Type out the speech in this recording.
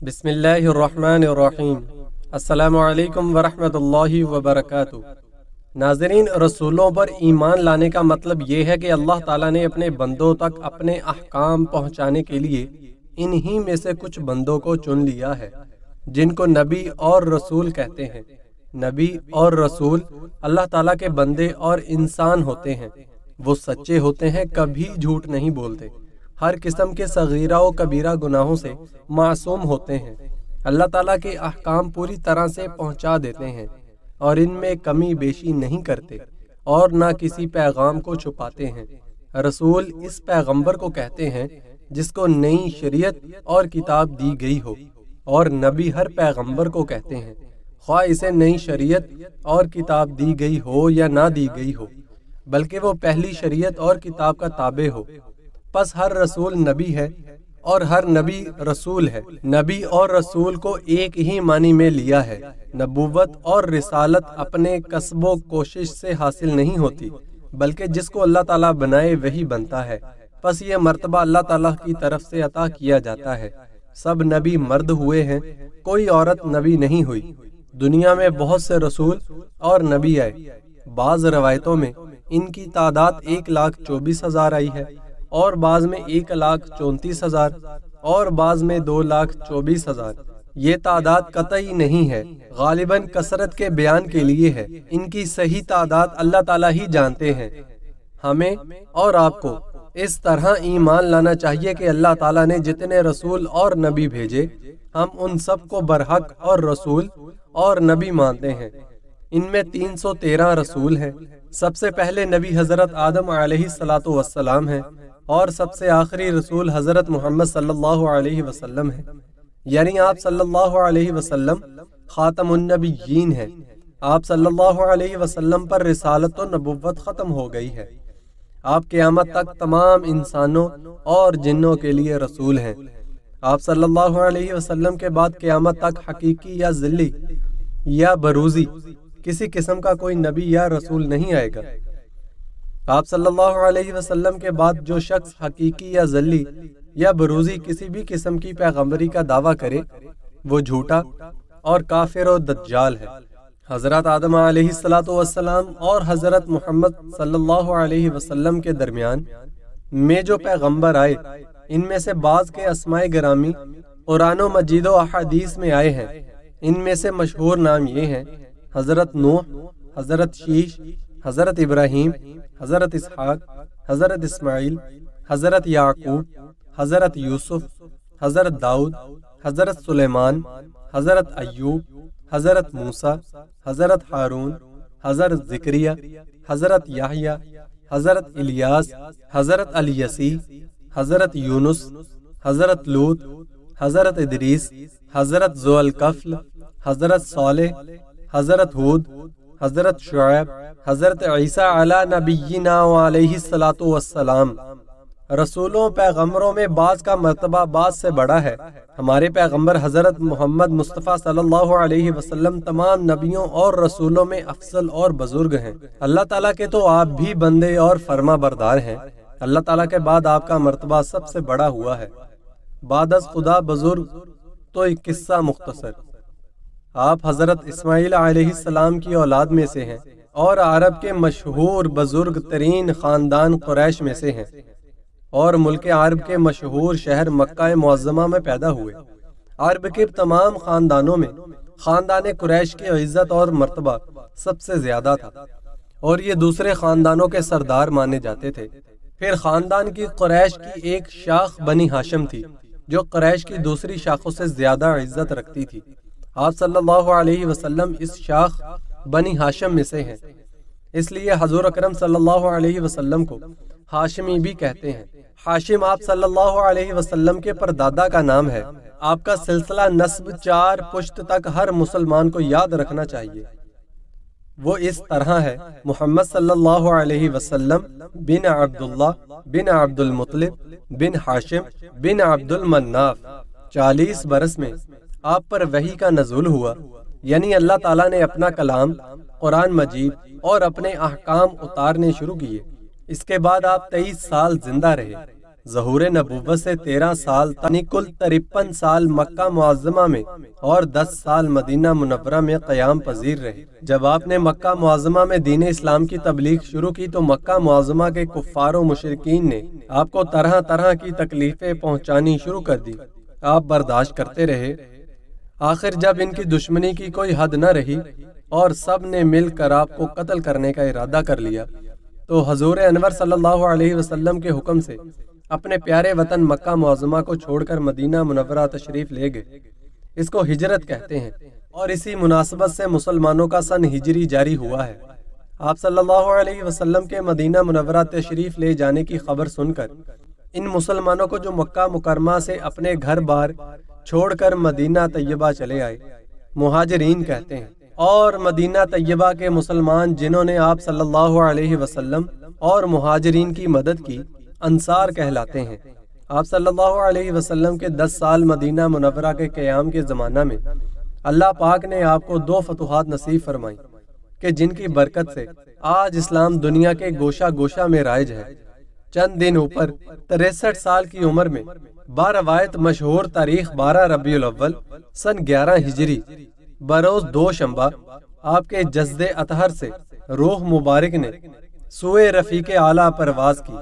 بسم اللہ الرحمن الرحیم۔ السلام علیکم ورحمۃ اللہ وبرکاتہ۔ ناظرین، رسولوں پر ایمان لانے کا مطلب یہ ہے کہ اللہ تعالیٰ نے اپنے بندوں تک اپنے احکام پہنچانے کے لیے انہی میں سے کچھ بندوں کو چن لیا ہے جن کو نبی اور رسول کہتے ہیں۔ نبی اور رسول اللہ تعالیٰ کے بندے اور انسان ہوتے ہیں۔ وہ سچے ہوتے ہیں، کبھی جھوٹ نہیں بولتے، ہر قسم کے صغیرہ و کبیرہ گناہوں سے معصوم ہوتے ہیں، اللہ تعالیٰ کے احکام پوری طرح سے پہنچا دیتے ہیں اور ان میں کمی بیشی نہیں کرتے اور نہ کسی پیغام کو چھپاتے ہیں۔ رسول اس پیغمبر کو کہتے ہیں جس کو نئی شریعت اور کتاب دی گئی ہو، اور نبی ہر پیغمبر کو کہتے ہیں خواہ اسے نئی شریعت اور کتاب دی گئی ہو یا نہ دی گئی ہو، بلکہ وہ پہلی شریعت اور کتاب کا تابع ہو۔ پس ہر رسول نبی ہے اور ہر نبی رسول ہے۔ نبی اور رسول کو ایک ہی معنی میں لیا ہے۔ نبوت اور رسالت اپنے کسب و کوشش سے حاصل نہیں ہوتی، بلکہ جس کو اللہ تعالیٰ بنائے وہی بنتا ہے۔ پس یہ مرتبہ اللہ تعالیٰ کی طرف سے عطا کیا جاتا ہے۔ سب نبی مرد ہوئے ہیں، کوئی عورت نبی نہیں ہوئی۔ دنیا میں بہت سے رسول اور نبی آئے۔ بعض روایتوں میں ان کی تعداد 1,24,000 آئی ہے، اور بعض میں 1,34,000 اور بعض میں 2,24,000۔ یہ تعداد قطعی نہیں ہے، غالباً کثرت کے بیان کے لیے ہے۔ ان کی صحیح تعداد اللہ تعالیٰ ہی جانتے ہیں۔ ہمیں اور آپ کو اس طرح ایمان لانا چاہیے کہ اللہ تعالیٰ نے جتنے رسول اور نبی بھیجے، ہم ان سب کو برحق اور رسول اور نبی مانتے ہیں۔ ان میں 313 رسول ہیں۔ سب سے پہلے نبی حضرت آدم علیہ السلام ہیں، اور سب سے آخری رسول حضرت محمد صلی اللہ علیہ وسلم ہیں، یعنی آپ صلی اللہ علیہ وسلم خاتم النبیین ہیں۔ آپ صلی اللہ علیہ وسلم پر رسالت و نبوت ختم ہو گئی ہے۔ آپ قیامت تک تمام انسانوں اور جنوں کے لیے رسول ہیں۔ آپ صلی اللہ علیہ وسلم کے بعد قیامت تک حقیقی یا ذلی یا بروزی کسی قسم کا کوئی نبی یا رسول نہیں آئے گا۔ آپ صلی اللہ علیہ وسلم کے بعد جو شخص حقیقی یا ذلی یا بروزی کسی بھی قسم کی پیغمبری کا دعویٰ کرے، وہ جھوٹا اور کافر و دجال ہے۔ حضرت آدم علیہ السلام اور حضرت محمد صلی اللہ علیہ وسلم کے درمیان میں جو پیغمبر آئے، ان میں سے بعض کے اسماء گرامی قرآن و مجید و احادیث میں آئے ہیں۔ ان میں سے مشہور نام یہ ہیں: حضرت نوح، حضرت شیش، حضرت ابراہیم، حضرت اسحاق، حضرت اسماعیل، حضرت یعقوب، حضرت یوسف، حضرت داؤد، حضرت سلیمان، حضرت ایوب، حضرت موسیٰ، حضرت ہارون، حضرت زکریا، حضرت یحییٰ، حضرت الیاس، حضرت الیسی، حضرت یونس، حضرت لوط، حضرت ادریس، حضرت ذوالکفل، حضرت صالح، حضرت ہود، حضرت شعیب، حضرت عیسیٰ علی نبینا علیہ السلام۔ رسولوں پیغمبروں میں بعض کا مرتبہ بعض سے بڑا ہے۔ ہمارے پیغمبر حضرت محمد مصطفیٰ صلی اللہ علیہ وسلم تمام نبیوں اور رسولوں میں افضل اور بزرگ ہیں۔ اللہ تعالیٰ کے تو آپ بھی بندے اور فرما بردار ہیں۔ اللہ تعالیٰ کے بعد آپ کا مرتبہ سب سے بڑا ہوا ہے۔ بعد از خدا بزرگ تو ایک قصہ مختصر۔ آپ حضرت اسماعیل علیہ السلام کی اولاد میں سے ہیں اور عرب کے مشہور بزرگ ترین خاندان قریش میں سے ہیں، اور ملک عرب کے مشہور شہر مکہ معظمہ میں پیدا ہوئے۔ عرب کے تمام خاندانوں میں خاندان قریش کی عزت اور مرتبہ سب سے زیادہ تھا، اور یہ دوسرے خاندانوں کے سردار مانے جاتے تھے۔ پھر خاندان کی قریش کی ایک شاخ بنی ہاشم تھی جو قریش کی دوسری شاخوں سے زیادہ عزت رکھتی تھی۔ آپ صلی اللہ علیہ وسلم اس شاخ بنی ہاشم میں سے ہیں، اس لیے حضور اکرم صلی اللہ علیہ وسلم کو ہاشمی بھی کہتے ہیں۔ ہاشم آپ صلی اللہ علیہ وسلم کے پردادا کا نام ہے۔ آپ کا سلسلہ نسب 4 پشت تک ہر مسلمان کو یاد رکھنا چاہیے۔ وہ اس طرح ہے: محمد صلی اللہ علیہ وسلم بن عبداللہ بن عبد المطلب بن ہاشم بن عبد المناف۔ 40 برس میں آپ پر وحی کا نزول ہوا، یعنی اللہ تعالیٰ نے اپنا کلام قرآن مجید اور اپنے احکام اتارنے شروع کیے۔ اس کے بعد آپ 23 سال زندہ رہے۔ ظہور نبوت سے 13 سال یعنی کل 53 سال مکہ معظمہ میں اور 10 سال مدینہ منورہ میں قیام پذیر رہے۔ جب آپ نے مکہ معظمہ میں دین اسلام کی تبلیغ شروع کی تو مکہ معظمہ کے کفار و مشرکین نے آپ کو طرح طرح کی تکلیفیں پہنچانی شروع کر دی۔ آپ برداشت کرتے رہے، آخر جب ان کی دشمنی کی کوئی حد نہ رہی اور سب نے مل کر آپ کو قتل کرنے کا ارادہ کر لیا تو حضور انور صلی اللہ علیہ وسلم کے حکم سے اپنے پیارے وطن مکہ معظمہ کو چھوڑ کر مدینہ منورہ تشریف لے گئے۔ اس کو ہجرت کہتے ہیں اور اسی مناسبت سے مسلمانوں کا سن ہجری جاری ہوا ہے۔ آپ صلی اللہ علیہ وسلم کے مدینہ منورہ تشریف لے جانے کی خبر سن کر ان مسلمانوں کو جو مکہ مکرمہ سے اپنے گھر بار چھوڑ کر مدینہ طیبہ چلے آئے مہاجرین کہتے ہیں، اور مدینہ طیبہ کے مسلمان جنہوں نے آپ صلی اللہ علیہ وسلم اور مہاجرین کی مدد کی انصار کہلاتے ہیں۔ آپ صلی اللہ علیہ وسلم کے 10 سال مدینہ منورہ کے قیام کے زمانہ میں اللہ پاک نے آپ کو 2 فتوحات نصیب فرمائیں کہ جن کی برکت سے آج اسلام دنیا کے گوشہ گوشہ میں رائج ہے۔ چند دن اوپر 63 سال کی عمر میں باروایت مشہور تاریخ 12 ربیع الاول سن 11 ہجری بروز دوشنبہ آپ کے جسد اطہر سے روح مبارک نے سوئے رفیق اعلیٰ پرواز کی